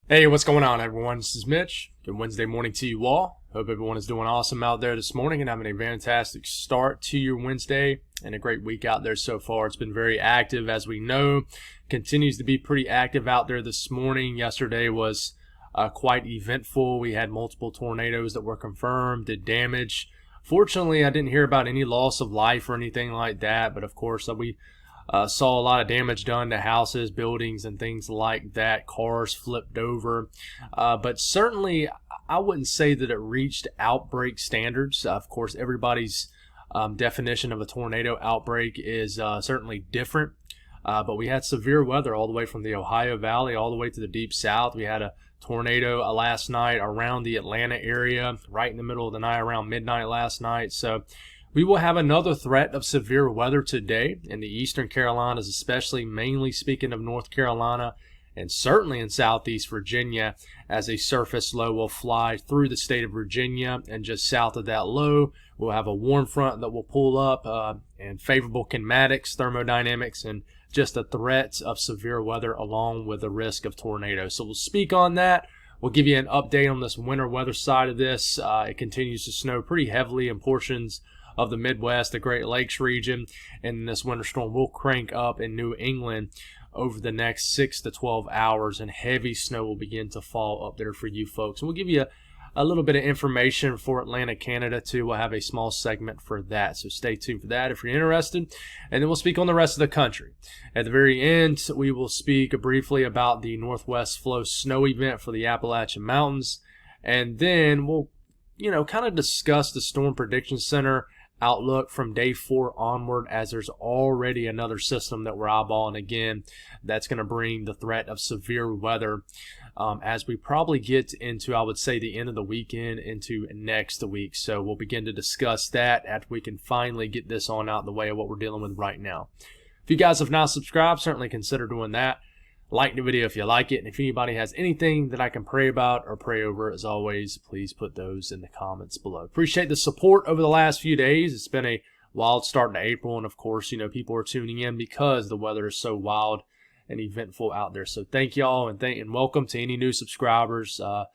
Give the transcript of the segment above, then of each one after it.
Hey, what's going on, everyone? This is Mitch. Good Wednesday morning to you all. Hope everyone is doing awesome out there this morning and having a fantastic start to your Wednesday and a great week out there so far. It's been very active, as we know. Continues to be pretty active out there this morning. Yesterday was quite eventful. We had multiple tornadoes that were confirmed, did damage. Fortunately, I didn't hear about any loss of life or anything like that, but of course, we saw a lot of damage done to houses, buildings, and things like that. Cars flipped over. But certainly, I wouldn't say that it reached outbreak standards. Of course, everybody's definition of a tornado outbreak is certainly different. But we had severe weather all the way from the Ohio Valley all the way to the deep south. We had a tornado last night around the Atlanta area, right in the middle of the night, around midnight last night. So we will have another threat of severe weather today in the eastern Carolinas, especially mainly speaking of North Carolina and certainly in southeast Virginia, as a surface low will fly through the state of Virginia, and just south of that low we'll have a warm front that will pull up and favorable kinematics, thermodynamics, and just a threat of severe weather along with the risk of tornadoes. So we'll speak on that. We'll give you an update on this winter weather side of this. It continues to snow pretty heavily in portions of the Midwest, the Great Lakes region, and this winter storm will crank up in New England over the next 6 to 12 hours, and heavy snow will begin to fall up there for you folks. And we'll give you a little bit of information for Atlantic Canada too. We'll have a small segment for that, so stay tuned for that if you're interested. And then we'll speak on the rest of the country. At the very end, we will speak briefly about the Northwest Flow snow event for the Appalachian Mountains, and then we'll kind of discuss the Storm Prediction Center outlook from day 4 onward, as there's already another system that we're eyeballing again that's going to bring the threat of severe weather as we probably get into, I would say, the end of the weekend into next week. So we'll begin to discuss that after we can finally get this on out the way of what we're dealing with right now. If you guys have not subscribed, certainly consider doing that. Like the video if you like it, and if anybody has anything that I can pray about or pray over, as always, please put those in the comments below. Appreciate the support over the last few days. It's been a wild start to April, and of course, people are tuning in because the weather is so wild and eventful out there. So thank y'all, and welcome to any new subscribers. I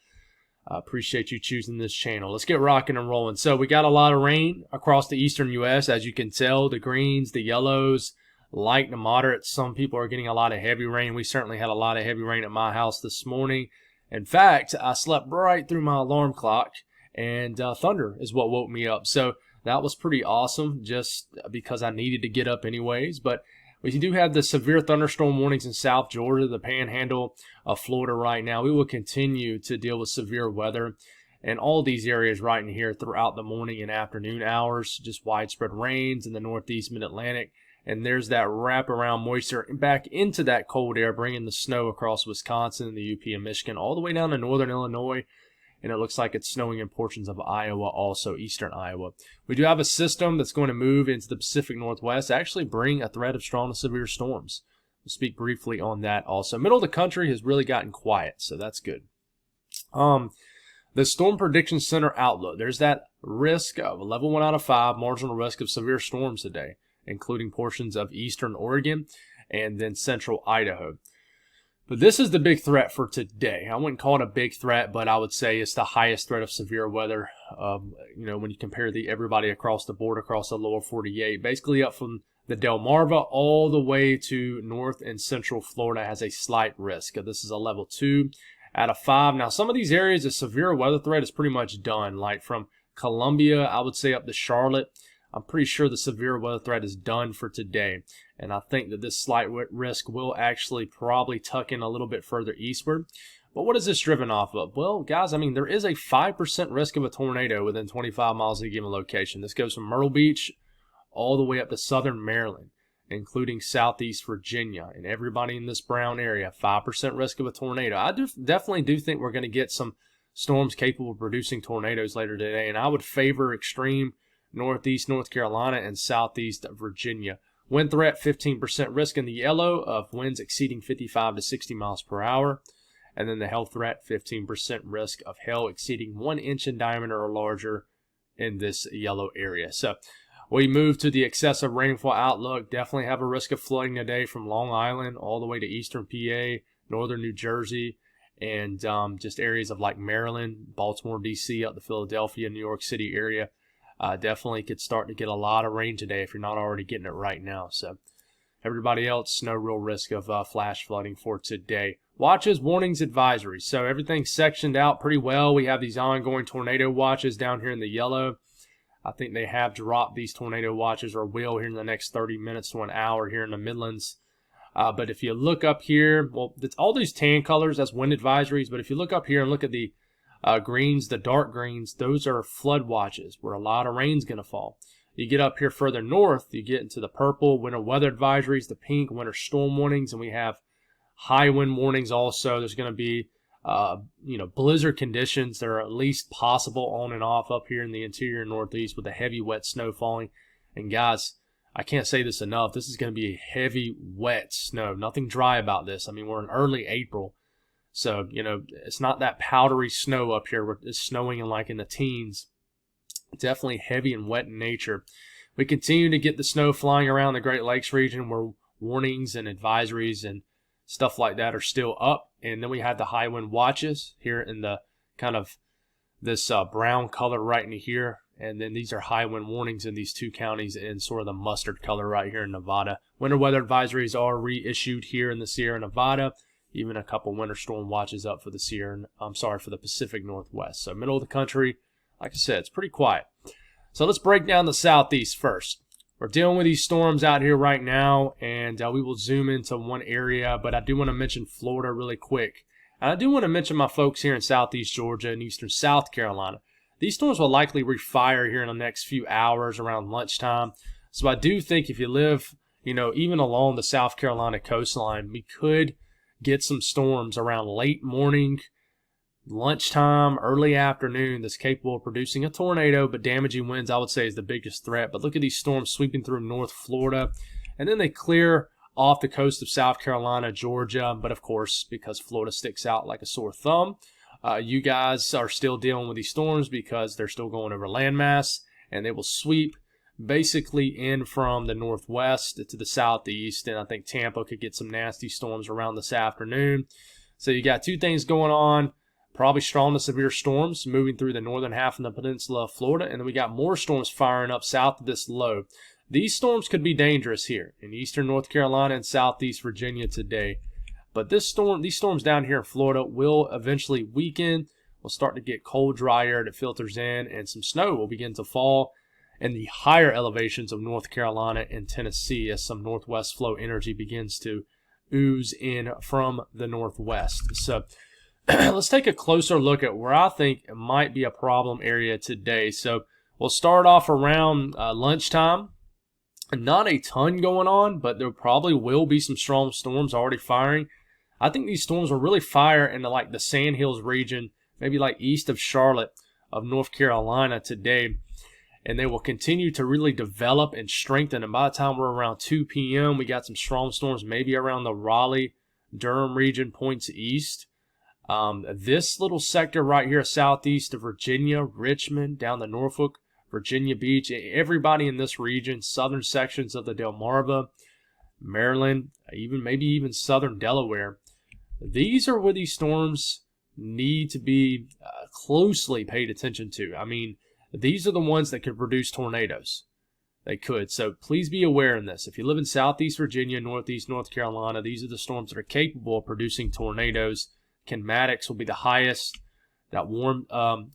appreciate you choosing this channel. Let's get rocking and rolling. So we got a lot of rain across the eastern U.S., as you can tell. The greens, the yellows, light to moderate. Some people are getting a lot of heavy rain. We certainly had a lot of heavy rain at my house this morning. In fact, I slept right through my alarm clock, and thunder is what woke me up. So that was pretty awesome, just because I needed to get up anyways. But we do have the severe thunderstorm warnings in South Georgia, the panhandle of Florida right now. We will continue to deal with severe weather in all these areas right in here throughout the morning and afternoon hours. Just widespread rains in the northeast mid-Atlantic. And there's that wraparound moisture back into that cold air, bringing the snow across Wisconsin, the UP, and Michigan, all the way down to northern Illinois. And it looks like it's snowing in portions of Iowa, also eastern Iowa. We do have a system that's going to move into the Pacific Northwest, actually bring a threat of strong to severe storms. We'll speak briefly on that also. Middle of the country has really gotten quiet, so that's good. The Storm Prediction Center outlook. There's that risk of a level 1 out of 5, marginal risk of severe storms today, including portions of eastern Oregon and then central Idaho. But this is the big threat for today. I wouldn't call it a big threat, but I would say it's the highest threat of severe weather. When you compare everybody across the board, across the lower 48, basically up from the Delmarva all the way to north and central Florida has a slight risk. This is a level 2 out of 5. Now, some of these areas, the severe weather threat is pretty much done. Like from Columbia, I would say up to Charlotte, I'm pretty sure the severe weather threat is done for today. And I think that this slight risk will actually probably tuck in a little bit further eastward. But what is this driven off of? Well, guys, there is a 5% risk of a tornado within 25 miles of a given location. This goes from Myrtle Beach all the way up to southern Maryland, including southeast Virginia. And everybody in this brown area, 5% risk of a tornado. I definitely do think we're going to get some storms capable of producing tornadoes later today. And I would favor extreme northeast North Carolina and southeast Virginia. Wind threat, 15% risk in the yellow of winds exceeding 55 to 60 miles per hour. And then the hail threat, 15% risk of hail exceeding 1 inch in diameter or larger in this yellow area. So we move to the excessive rainfall outlook. Definitely have a risk of flooding today from Long Island all the way to eastern PA, northern New Jersey, and just areas of like Maryland, Baltimore, D.C., up to Philadelphia, New York City area. Definitely could start to get a lot of rain today if you're not already getting it right now. So everybody else, no real risk of flash flooding for today. Watches, warnings, advisories. So everything's sectioned out pretty well. We have these ongoing tornado watches down here in the yellow. I think they have dropped these tornado watches, or will here in the next 30 minutes to an hour here in the Midlands. But if you look up here, well, it's all these tan colors, that's wind advisories. But if you look up here and look at the greens, the dark greens, those are flood watches where a lot of rain's going to fall. You get up here further north, you get into the purple, winter weather advisories, the pink, winter storm warnings, and we have high wind warnings also. There's going to be, blizzard conditions that are at least possible on and off up here in the interior northeast with the heavy wet snow falling. And guys, I can't say this enough. This is going to be heavy, wet snow. Nothing dry about this. I mean, we're in early April. So, it's not that powdery snow up here. It's snowing in the teens. Definitely heavy and wet in nature. We continue to get the snow flying around the Great Lakes region where warnings and advisories and stuff like that are still up. And then we have the high wind watches here in the kind of this brown color right in here. And then these are high wind warnings in these two counties in sort of the mustard color right here in Nevada. Winter weather advisories are reissued here in the Sierra Nevada. Even a couple winter storm watches up for the Pacific Northwest. So middle of the country, like I said, it's pretty quiet. So let's break down the southeast first. We're dealing with these storms out here right now, and we will zoom into one area, but I do want to mention Florida really quick. And I do want to mention my folks here in southeast Georgia and eastern South Carolina. These storms will likely refire here in the next few hours around lunchtime. So I do think if you live, even along the South Carolina coastline, we could get some storms around late morning, lunchtime, early afternoon that's capable of producing a tornado, but damaging winds, I would say, is the biggest threat. But look at these storms sweeping through North Florida, and then they clear off the coast of South Carolina, Georgia. But of course, because Florida sticks out like a sore thumb, you guys are still dealing with these storms because they're still going over landmass, and they will sweep basically in from the northwest to the southeast. And I think Tampa could get some nasty storms around this afternoon. So you got two things going on. Probably strong to severe storms moving through the northern half of the peninsula of Florida. And then we got more storms firing up south of this low. These storms could be dangerous here in eastern North Carolina and southeast Virginia today. But these storms down here in Florida will eventually weaken. We'll start to get cold, dry air that filters in, and some snow will begin to fall in the higher elevations of North Carolina and Tennessee as some northwest flow energy begins to ooze in from the northwest. So let's take a closer look at where I think it might be a problem area today. So we'll start off around lunchtime. Not a ton going on, but there probably will be some strong storms already firing. I think these storms will really fire into like the Sandhills region, maybe like east of Charlotte of North Carolina today. And they will continue to really develop and strengthen. And by the time we're around 2 p.m., we got some strong storms maybe around the Raleigh, Durham region, points east. This little sector right here, southeast of Virginia, Richmond, down to Norfolk, Virginia Beach, everybody in this region, southern sections of the Delmarva, Maryland, maybe even southern Delaware. These are where these storms need to be closely paid attention to. I mean, these are the ones that could produce tornadoes. They could. So please be aware in this. If you live in southeast Virginia, northeast North Carolina, these are the storms that are capable of producing tornadoes. Kinematics will be the highest. That warm,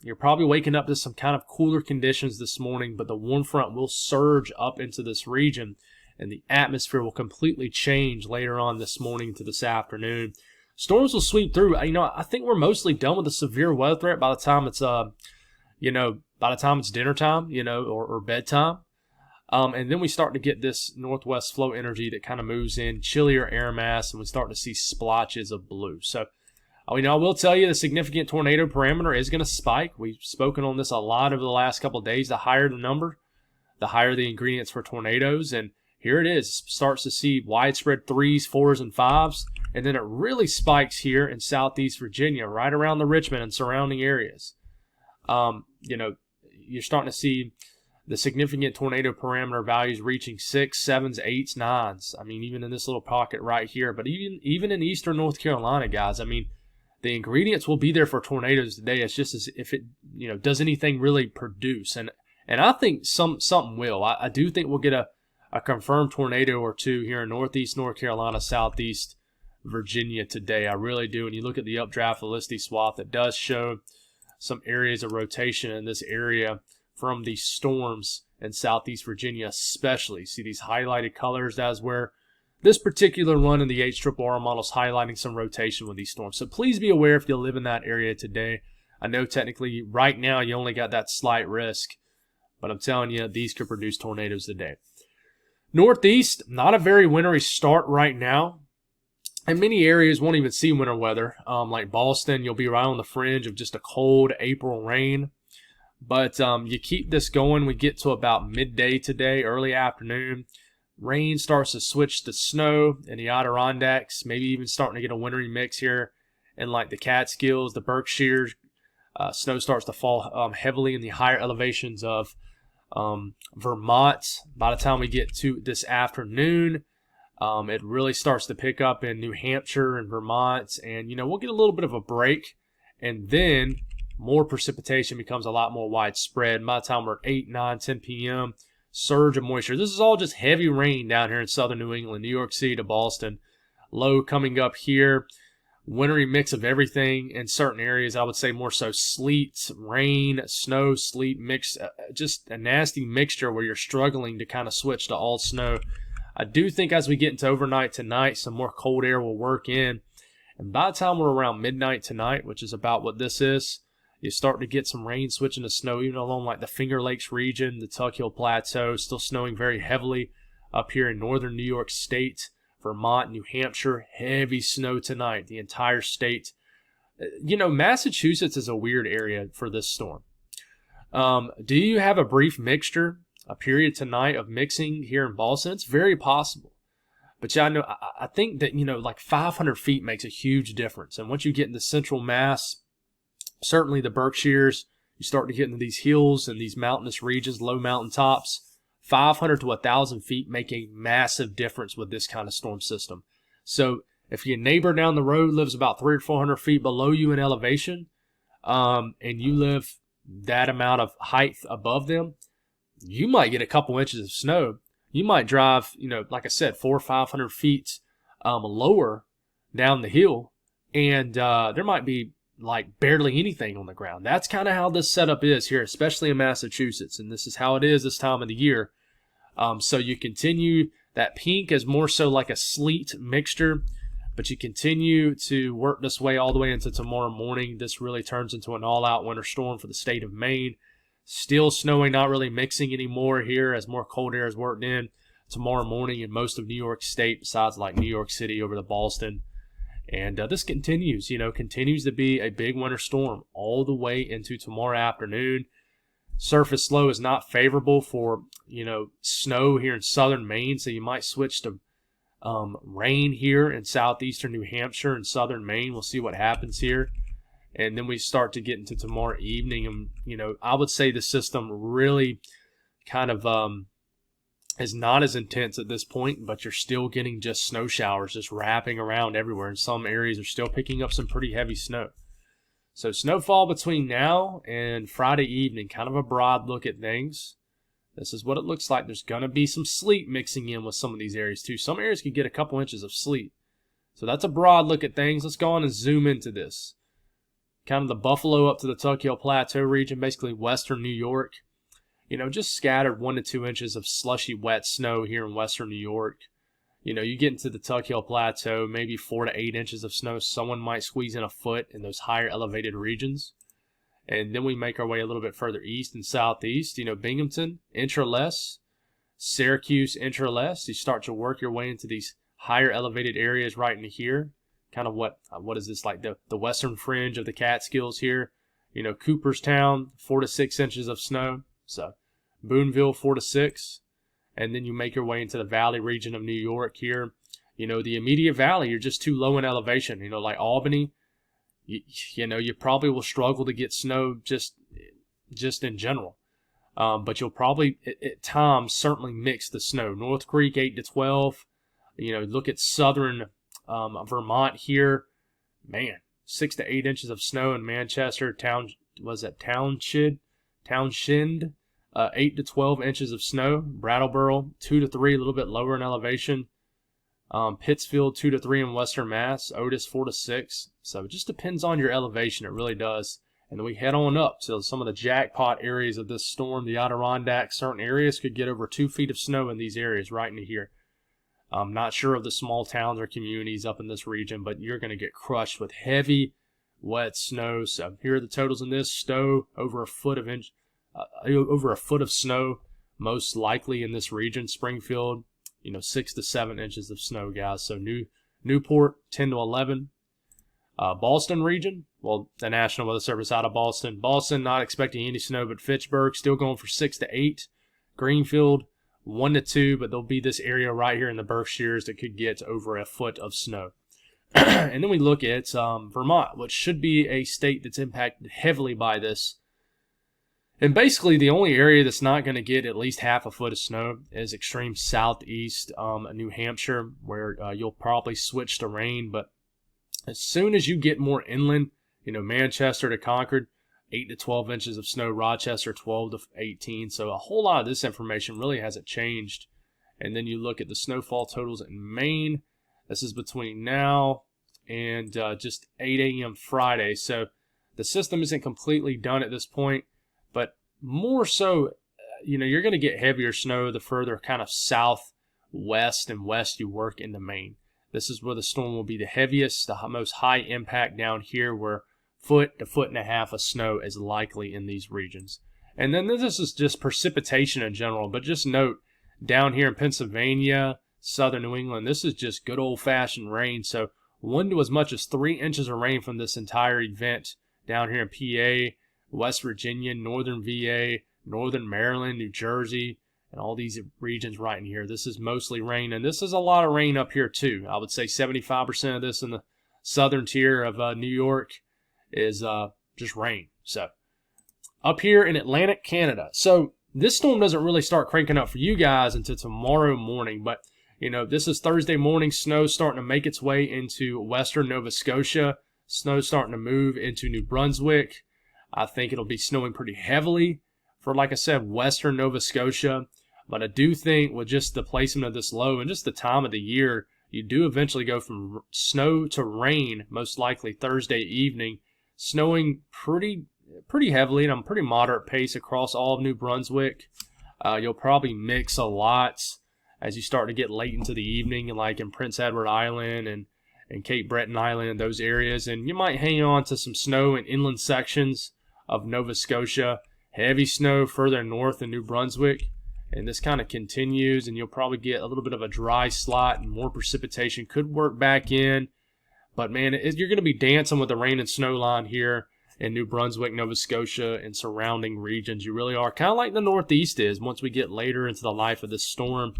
you're probably waking up to some kind of cooler conditions this morning, but the warm front will surge up into this region, and the atmosphere will completely change later on this morning to this afternoon. Storms will sweep through. I think we're mostly done with the severe weather threat by the time it's by the time it's dinner time, or bedtime. And then we start to get this northwest flow energy that kind of moves in, chillier air mass, and we start to see splotches of blue. So, I will tell you the significant tornado parameter is going to spike. We've spoken on this a lot over the last couple of days. The higher the number, the higher the ingredients for tornadoes. And here it is. Starts to see widespread 3s, 4s, and 5s. And then it really spikes here in southeast Virginia, right around the Richmond and surrounding areas. You're starting to see the significant tornado parameter values reaching 6, 7s, 8s, 9s. I mean, even in this little pocket right here. But even in eastern North Carolina, guys, the ingredients will be there for tornadoes today. It's just as if it, does anything really produce. And I think something will. I do think we'll get a confirmed tornado or two here in northeast North Carolina, southeast Virginia today. I really do. And you look at the updraft velocity swath, it does show some areas of rotation in this area from these storms in southeast Virginia especially. See these highlighted colors? That is where this particular run in the HRRR model is highlighting some rotation with these storms. So please be aware if you live in that area today. I know technically right now you only got that slight risk, but I'm telling you, these could produce tornadoes today. Northeast, not a very wintry start right now. And many areas won't even see winter weather. Like Boston, you'll be right on the fringe of just a cold April rain. But you keep this going. We get to about midday today, early afternoon. Rain starts to switch to snow in the Adirondacks, maybe even starting to get a wintry mix here in like the Catskills, the Berkshires. Snow starts to fall heavily in the higher elevations of Vermont. By the time we get to this afternoon, it really starts to pick up in New Hampshire and Vermont. And, we'll get a little bit of a break. And then more precipitation becomes a lot more widespread. By the time we're at 8, 9, 10 p.m., surge of moisture. This is all just heavy rain down here in southern New England, New York City to Boston. Low coming up here. Wintry mix of everything in certain areas. I would say more so sleet, rain, snow, sleet mix. Just a nasty mixture where you're struggling to kind of switch to all snow. I do think as we get into overnight tonight, some more cold air will work in. And by the time we're around midnight tonight, which is about what this is, you start to get some rain switching to snow, even along like the Finger Lakes region, the Tuck Hill Plateau, still snowing very heavily up here in northern New York State, Vermont, New Hampshire. Heavy snow tonight, the entire state. Massachusetts is a weird area for this storm. Do you have a brief mixture, a period tonight of mixing here in Boston? It's very possible. But I think that, like 500 feet makes a huge difference. And once you get into central Mass, certainly the Berkshires, you start to get into these hills and these mountainous regions, low mountain tops. 500 to 1,000 feet make a massive difference with this kind of storm system. So if your neighbor down the road lives about 300 or 400 feet below you in elevation, and you live that amount of height above them, you might get a couple inches of snow. You might drive, like I said, 400 or 500 feet lower down the hill, and there might be like barely anything on the ground. That's kind of how this setup is here, especially in Massachusetts, and this is how it is this time of the year. So you continue, that pink is more so like a sleet mixture, but you continue to work this way all the way into tomorrow morning. This really turns into an all-out winter storm for the state of Maine. Still snowing, not really mixing anymore here as more cold air is worked in tomorrow morning in most of New York State, besides like New York City over to Boston. And this continues to be a big winter storm all the way into tomorrow afternoon. Surface flow is not favorable for, snow here in southern Maine, so you might switch to rain here in southeastern New Hampshire and southern Maine. We'll see what happens here. And then we start to get into tomorrow evening. And, I would say the system really kind of is not as intense at this point, but you're still getting just snow showers just wrapping around everywhere. And some areas are still picking up some pretty heavy snow. So snowfall between now and Friday evening, kind of a broad look at things. This is what it looks like. There's going to be some sleet mixing in with some of these areas too. Some areas could get a couple inches of sleet. So that's a broad look at things. Let's go on and zoom into this. Kind of the Buffalo up to the Tuck Hill Plateau region, basically western New York. Just scattered 1 to 2 inches of slushy wet snow here in western New York. You get into the Tuck Hill Plateau, maybe 4 to 8 inches of snow. Someone might squeeze in a foot in those higher elevated regions. And then we make our way a little bit further east and southeast. Binghamton, inch or less. Syracuse, inch or less. You start to work your way into these higher elevated areas right into here. Kind of what is this, like the western fringe of the Catskills here. Cooperstown, 4 to 6 inches of snow. So Boonville, 4 to 6. And then you make your way into the valley region of New York here. The immediate valley, you're just too low in elevation. Like Albany, you probably will struggle to get snow just in general. But you'll probably, at times, certainly mix the snow. North Creek, 8 to 12. Look at southern Vermont here. Man, 6 to 8 inches of snow in Manchester. Townshend, 8 to 12 inches of snow. Brattleboro, 2 to 3, a little bit lower in elevation. Pittsfield, 2 to 3 in Western Mass. Otis, 4 to 6. So it just depends on your elevation. It really does. And then we head on up to some of the jackpot areas of this storm. The Adirondacks, certain areas could get over 2 feet of snow in these areas right into here. I'm not sure of the small towns or communities up in this region, but you're going to get crushed with heavy, wet snow. So here are the totals in this. Stowe, over a foot of snow, most likely in this region. Springfield, 6 to 7 inches of snow, guys. So Newport, 10 to 11. Boston region, well, the National Weather Service out of Boston. Boston, not expecting any snow, but Fitchburg still going for 6 to 8. Greenfield, 1 to 2, but there'll be this area right here in the Berkshires that could get over a foot of snow. And then we look at Vermont, which should be a state that's impacted heavily by this. And basically, the only area that's not going to get at least half a foot of snow is extreme southeast New Hampshire, where you'll probably switch to rain. But as soon as you get more inland, Manchester to Concord, 8 to 12 inches of snow. Rochester, 12 to 18. So a whole lot of this information really hasn't changed. And then you look at the snowfall totals in Maine. This is between now and just 8 a.m. Friday. So the system isn't completely done at this point. But more so, you're going to get heavier snow the further kind of southwest and west you work into Maine. This is where the storm will be the heaviest, the most high impact down here, where foot to foot and a half of snow is likely in these regions. And then this is just precipitation in general, but just note, down here in Pennsylvania, southern New England, this is just good old-fashioned rain. So 1 to as much as 3 inches of rain from this entire event down here in PA, West Virginia, northern VA, northern Maryland, New Jersey, and all these regions right in here. This is mostly rain, and this is a lot of rain up here too. I would say 75% of this in the southern tier of New York is just rain. So up here in Atlantic Canada. So this storm doesn't really start cranking up for you guys until tomorrow morning, but this is Thursday morning. Snow starting to make its way into western Nova Scotia. Snow starting to move into New Brunswick. I think it'll be snowing pretty heavily for, like I said, western Nova Scotia. But I do think with just the placement of this low and just the time of the year, you do eventually go from snow to rain, most likely Thursday evening, snowing pretty heavily and on a pretty moderate pace across all of New Brunswick. You'll probably mix a lot as you start to get late into the evening, like in Prince Edward Island and Cape Breton Island, those areas. And you might hang on to some snow in inland sections of Nova Scotia. Heavy snow further north in New Brunswick. And this kind of continues, and you'll probably get a little bit of a dry slot, and more precipitation could work back in. But, man, you're going to be dancing with the rain and snow line here in New Brunswick, Nova Scotia, and surrounding regions. You really are. Kind of like the Northeast is once we get later into the life of this storm.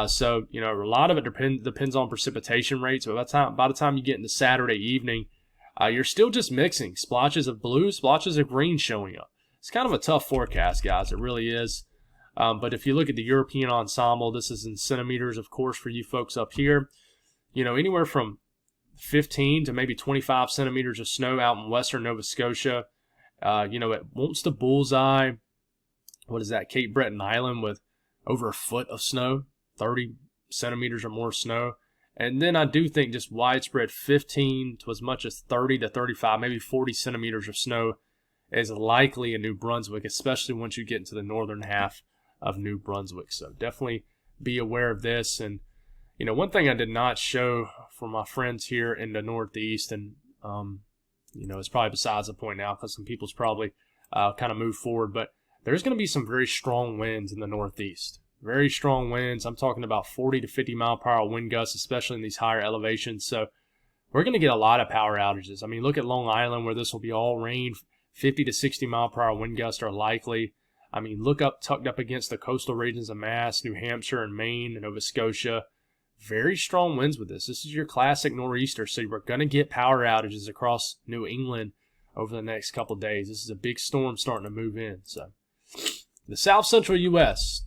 So, a lot of it depends on precipitation rates. But by the time you get into Saturday evening, you're still just mixing. Splotches of blue, splotches of green showing up. It's kind of a tough forecast, guys. It really is. But if you look at the European ensemble, this is in centimeters, of course, for you folks up here. Anywhere from 15 to maybe 25 centimeters of snow out in western Nova Scotia. It wants to bullseye, what is that, Cape Breton Island with over a foot of snow, 30 centimeters or more snow. And then I do think just widespread 15 to as much as 30 to 35, maybe 40 centimeters of snow is likely in New Brunswick, especially once you get into the northern half of New Brunswick. So definitely be aware of this. And one thing I did not show for my friends here in the Northeast, and it's probably besides the point now because some people's probably kind of moved forward, but there's going to be some very strong winds in the Northeast. Very strong winds. I'm talking about 40 to 50 mile per hour wind gusts, especially in these higher elevations. So we're going to get a lot of power outages. I mean, look at Long Island where this will be all rain. 50 to 60 mile per hour wind gusts are likely. I mean, look up, tucked up against the coastal regions of Mass, New Hampshire, and Maine, and Nova Scotia. Very strong winds with this. This is your classic nor'easter, so we're going to get power outages across New England over the next couple of days. This is a big storm starting to move in. So, the south central U.S.,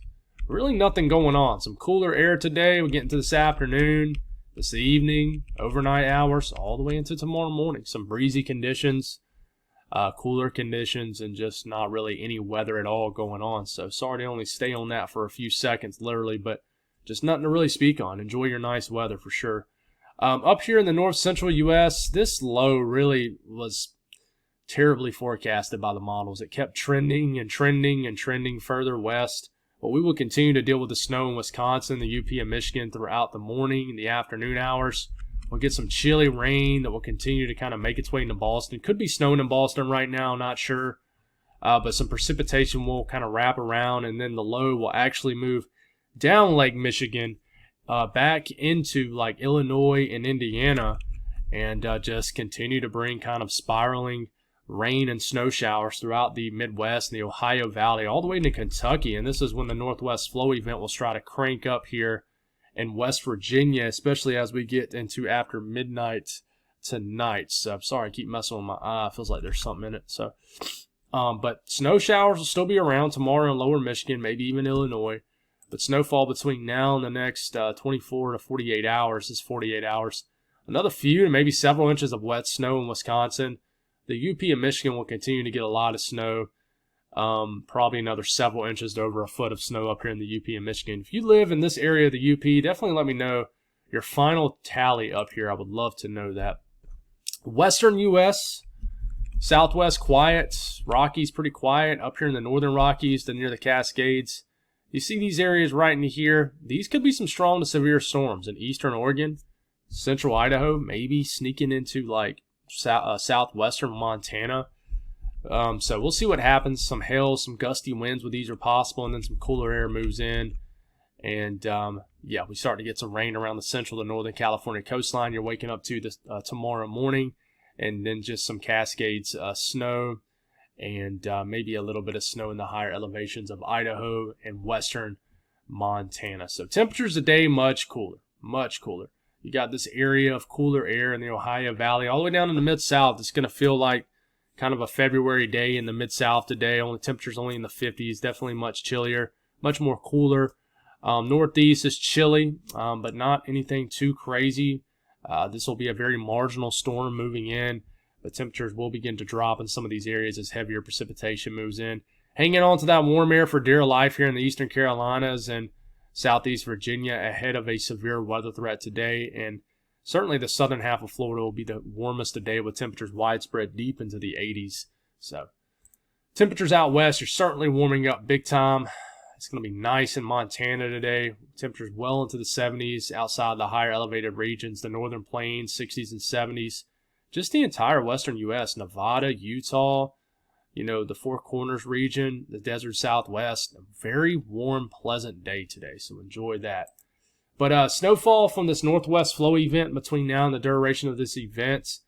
really nothing going on. Some cooler air today. We get into this afternoon. this evening, overnight hours, all the way into tomorrow morning. Some breezy conditions, cooler conditions, and just not really any weather at all going on. So sorry to only stay on that for a few seconds, literally, but just nothing to really speak on. Enjoy your nice weather for sure. Up here in the north central U.S., this low really was terribly forecasted by the models. It kept trending and trending and trending further west. But we will continue to deal with the snow in Wisconsin, the UP, and Michigan throughout the morning and the afternoon hours. We'll get some chilly rain that will continue to kind of make its way into Boston. Could be snowing in Boston right now, not sure. But some precipitation will kind of wrap around, and then the low will actually move down Lake Michigan, back into like Illinois and Indiana, and just continue to bring kind of spiraling rain and snow showers throughout the Midwest and the Ohio Valley all the way into Kentucky. And this is when the Northwest Flow event will try to crank up here in West Virginia, especially as we get into after midnight tonight. So I'm sorry, I keep messing with my eye. It feels like there's something in it. So, but snow showers will still be around tomorrow in lower Michigan, maybe even Illinois. But snowfall between now and the next 24 to 48 hours is 48 hours. Another few to maybe several inches of wet snow in Wisconsin. The UP and Michigan will continue to get a lot of snow, probably another several inches to over a foot of snow up here in the UP and Michigan. If you live in this area of the UP, definitely let me know your final tally up here. I would love to know that. Western U.S., Southwest quiet, Rockies pretty quiet. Up here in the northern Rockies to near the Cascades, you see these areas right in here. These could be some strong to severe storms in eastern Oregon, central Idaho, maybe sneaking into like southwestern Montana. So we'll see what happens. Some hail, some gusty winds with these are possible, and then some cooler air moves in. And, yeah, we start to get some rain around the central to northern California coastline. You're waking up to this tomorrow morning, and then just some Cascades snow, and maybe a little bit of snow in the higher elevations of Idaho and western Montana. So temperatures today much cooler, much cooler. You got this area of cooler air in the Ohio Valley all the way down in the Mid-South. It's going to feel like kind of a February day in the Mid-South today. Temperatures only in the 50s, definitely much chillier, much more cooler. Northeast is chilly, but not anything too crazy. This will be a very marginal storm moving in, but temperatures will begin to drop in some of these areas as heavier precipitation moves in. Hanging on to that warm air for dear life here in the eastern Carolinas and southeast Virginia ahead of a severe weather threat today. And certainly the southern half of Florida will be the warmest today with temperatures widespread deep into the 80s. So temperatures out west are certainly warming up big time. It's going to be nice in Montana today. Temperatures well into the 70s outside the higher elevated regions, the northern plains, 60s and 70s. Just the entire western U.S., Nevada, Utah, the Four Corners region, the desert Southwest. A very warm, pleasant day today, so enjoy that. But snowfall from this Northwest Flow event between now and the duration of this event.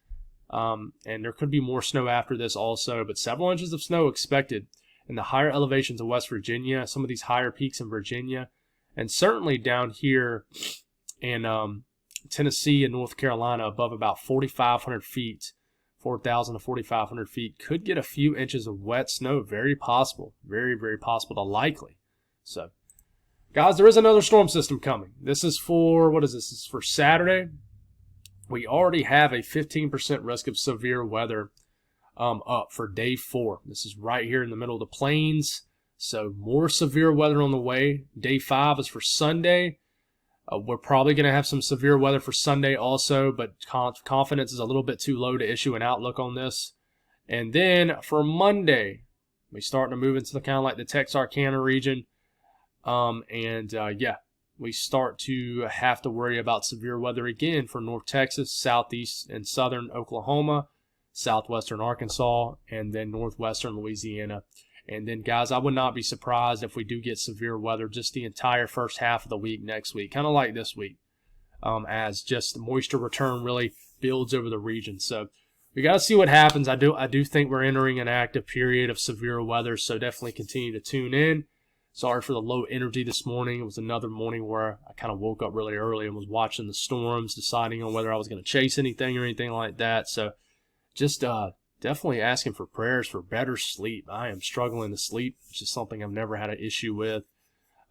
And there could be more snow after this also, but several inches of snow expected in the higher elevations of West Virginia, some of these higher peaks in Virginia, and certainly down here in Tennessee and North Carolina above about 4,500 feet. 4,000 to 4,500 feet, could get a few inches of wet snow. Very possible. Very, very possible to likely. So, guys, there is another storm system coming. This is for, what is this? This is for Saturday. We already have a 15% risk of severe weather up for day 4. This is right here in the middle of the plains. So, more severe weather on the way. Day 5 is for Sunday. We're probably going to have some severe weather for Sunday also, but confidence is a little bit too low to issue an outlook on this. And then for Monday, we start to move into the kind of like the Texarkana region. Yeah, we start to have to worry about severe weather again for North Texas, southeast and southern Oklahoma, southwestern Arkansas, and then northwestern Louisiana. And then, guys, I would not be surprised if we do get severe weather just the entire first half of the week next week, kind of like this week, as just the moisture return really builds over the region. So we got to see what happens. I do think we're entering an active period of severe weather, so definitely continue to tune in. Sorry for the low energy this morning. It was another morning where I kind of woke up really early and was watching the storms, deciding on whether I was going to chase anything or anything like that. So just definitely asking for prayers for better sleep. I am struggling to sleep, which is something I've never had an issue with.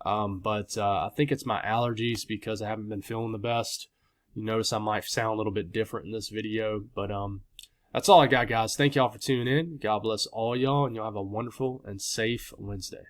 But I think it's my allergies because I haven't been feeling the best. You notice I might sound a little bit different in this video, but that's all I got, guys. Thank y'all for tuning in. God bless all y'all, and y'all have a wonderful and safe Wednesday.